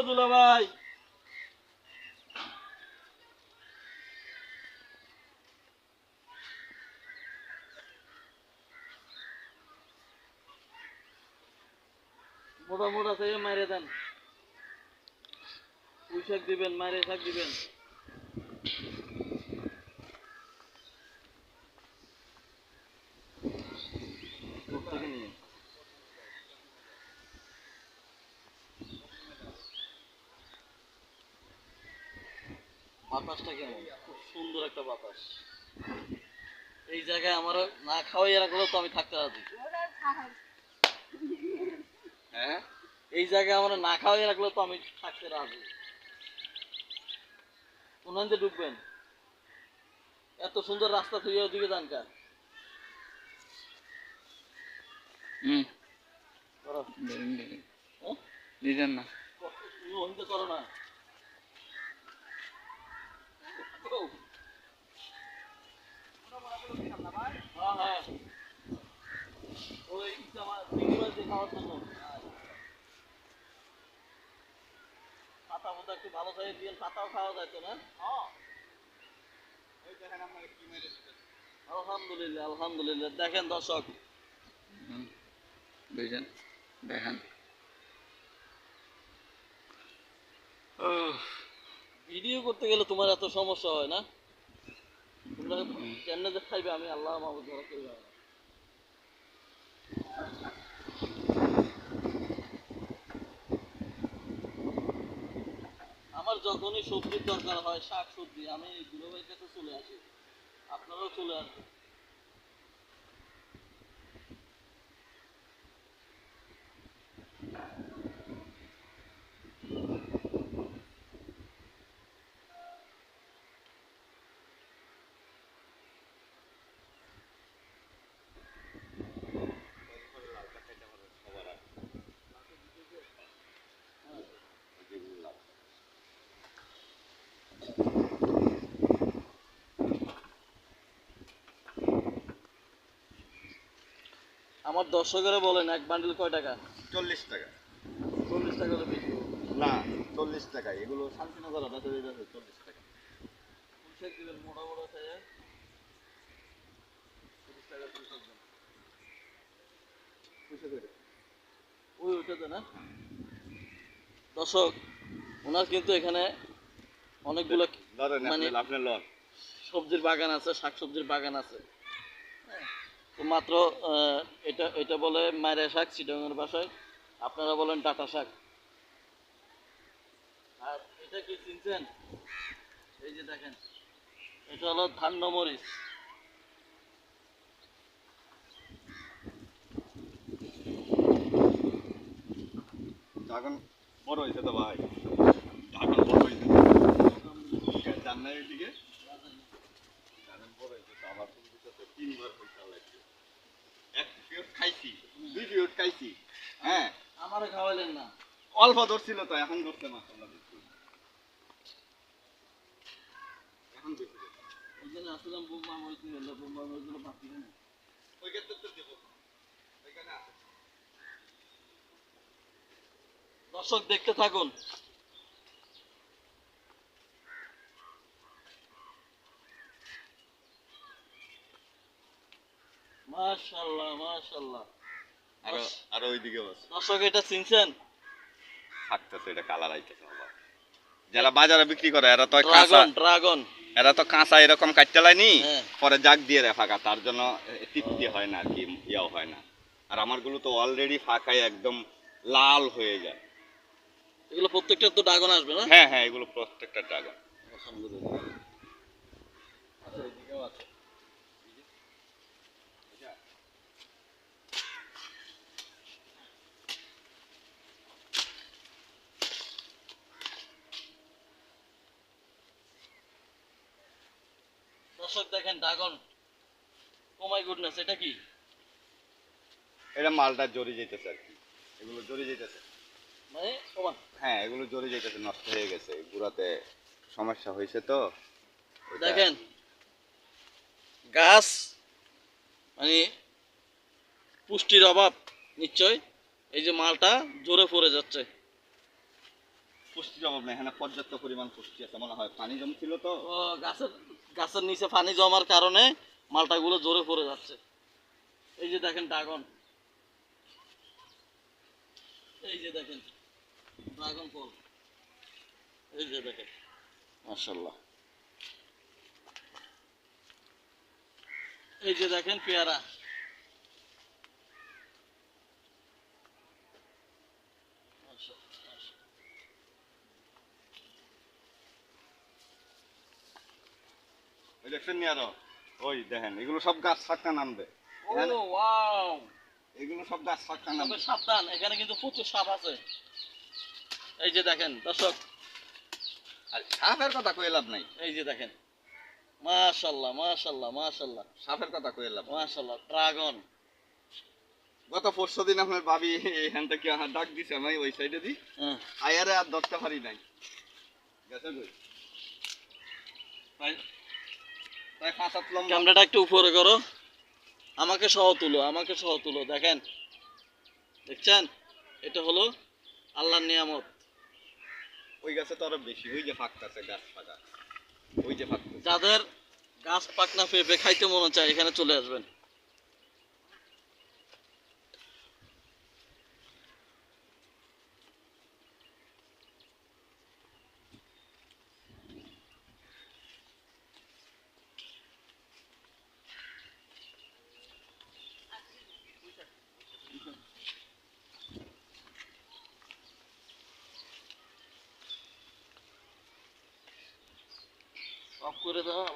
দুলা ভাই মোটা মোটা থেকে মারে দেন পুঁই শাক দিবেন মারে শাক দিবেন বাতাসটা কেমন খুব সুন্দর একটা বাতাস এই জায়গায় আমার না খাওয়াই রাখলেও তো আমি থাকতে রাজি হ্যাঁ এই জায়গায় আমার না খাওয়াই রাখলেও তো আমি থাকতে রাজি কোন দিকে ঢুকবেন এত সুন্দর রাস্তা থেকে ওদিকে যান কা দিতেন না করো না হ্যাঁ হ্যাঁ ওই খাওয়ার জন্য পাতা মতো একটু ভালো করে দিয়ে পাতাও খাওয়া যায় তো না আলহামদুলিল্লাহ আলহামদুলিল্লাহ দেখেন দর্শক বুঝছেন দেখেন ভিডিও করতে গেলে তোমার এত সমস্যা হয় না তোমরা কেমনে যে খাইবে আমি আল্লাহ মাহবুব ধরা করি না আমার যখনই সবজির দরকার হয় শাক সবজি আমি দুলা ভাইয়ের কাছে চলে আসি আপনারাও চলে আসবেন আমার দর্শকেরা বলেন এক বান্ডিল কয় টাকা 40 টাকা 40 টাকা করে বিক্রি না 40 টাকা এগুলো শান্তিনগর আদা তৈরি আছে 40 টাকা পুঁইশাক দিবেন মোটা মোটা খাইয়ে 40 টাকা পুঁইশাক দেন পুঁইশাক ওই ওইটাতে না দর্শক ওনার কিন্তু এখানে অনেকগুলো মানে আপনার লন সবজির বাগান আছে শাক সবজির বাগান আছে তো মাত্র এটা এটা বলে মায়ের শাক চিটাঙ্গের বাসায় আপনারা বলেন ডাটা শাক আর এটা কি চিনছেন এই যে দেখেন এটা হলো ধান্য মরিচ ড্রাগন বড় হয়েছে তো ভাই ড্রাগন বড় হয়েছে জান্নার দিকে ড্রাগন বড় হয়েছে তো আমার তো 3 বার পয়সা লাগছে এক পিওর খাইছি 2 পিওর খাইছি হ্যাঁ আমারে খাওয়াইলেন না অল্প ধরছিল তো এখন ধরছে মাশাআল্লাহ এখন বেশি ওই জন্য আসলাম বোম্বা মরিচ নিয়ে এলো বোম্বা মরিচগুলো বাকি না ওই ক্ষেত্রে তো দেব ওইখানে আছে দর্শক দেখতে থাকুন মাশাআল্লাহ মাশাআল্লাহ আর আর ওইদিকে আছে দর্শক এটা চিনছেন থাকতেছে এটা কালার আইতেছে বাবা যারা বাজারে বিক্রি করে এরা তো কাঁচা ড্রাগন ড্রাগন এরা তো কাঁচা এরকম কাটতে লাইনি হ্যাঁ। পরে জাগ দিয়ে দেয় ফাঁকা তার জন্য তৃপ্তি হয় না আর কি ইয়াও হয় না আর আমারগুলো তো অলরেডি ফাঁকায় একদম লাল হয়ে যায় এগুলো প্রত্যেকটা তো ড্রাগন আসবে না হ্যাঁ হ্যাঁ এগুলো প্রত্যেকটা ড্রাগন আলহামদুলিল্লাহ আচ্ছা এদিকেও আছে দর্শক দেখেন ড্রাগন ও মাই গুডনেস এটা কি এটা মালটা জড়ি যেতেছে আর কি এগুলো জড়ি যেতেছে মানে ওমা হ্যাঁ এগুলো জড়ি যেতেছে নষ্ট হয়ে গেছে গুড়াতে সমস্যা হয়েছে তো দেখেন গাছ মানে পুষ্টির অভাব নিশ্চয় এই যে মালটা জোরে পড়ে যাচ্ছে পুষ্টির অভাব নেই, এখানে পর্যাপ্ত পরিমাণ পুষ্টি আছে মনে হয়, পানি জমছিল তো। ও গাছের গাছের নিচে পানি জমার কারণে মালটাগুলো জোরে পড়ে যাচ্ছে। এই যে দেখেন ড্রাগন, এই যে দেখেন ড্রাগন ফল, এই যে দেখেন মাশাআল্লাহ। এই যে দেখেন পেয়ারা, ওই দেখছেন নি আরো, ওই দেখেন এগুলো সব গাছ ফাঁকা নামবে, ও ওয়াও, এগুলো সব গাছ ফাঁকা তবে নামবে। সাবধান, এখানে কিন্তু প্রচুর সাপ আছে। এই যে দেখেন দর্শক, আর সাপের কথা কয়ে লাভ নাই, এই যে দেখেন মাশাআল্লাহ মাশাআল্লাহ মাশাআল্লাহ সাপের কথা কয়ে লাভ নাই। মাশাআল্লাহ ড্রাগন। গত 4 দিন আপনার ভাবি এখান থেকে আমার ডাক দিছে, আমি ওই সাইডে দিই হ্যাঁ, আয়ারে আর ধরতে পারি নাই, গেছে কই তাই তাই 5-7 লম্বা। ক্যামেরাটা একটু উপরে করো, আমাকে সহ তুলো, আমাকে সহ তুলো। দেখেন, দেখছেন, এটা হলো আল্লাহর নিয়ামত। ওই গাছে তো আরো বেশি, ওই যে ফাঁকতাছে গাছ ফাঁকা, ওই যে ফাঁকতাছে। যাদের গাছ পাকনা পেঁপে খাইতে মনে চায় এখানে চলে আসবেন। অফ করে দাও।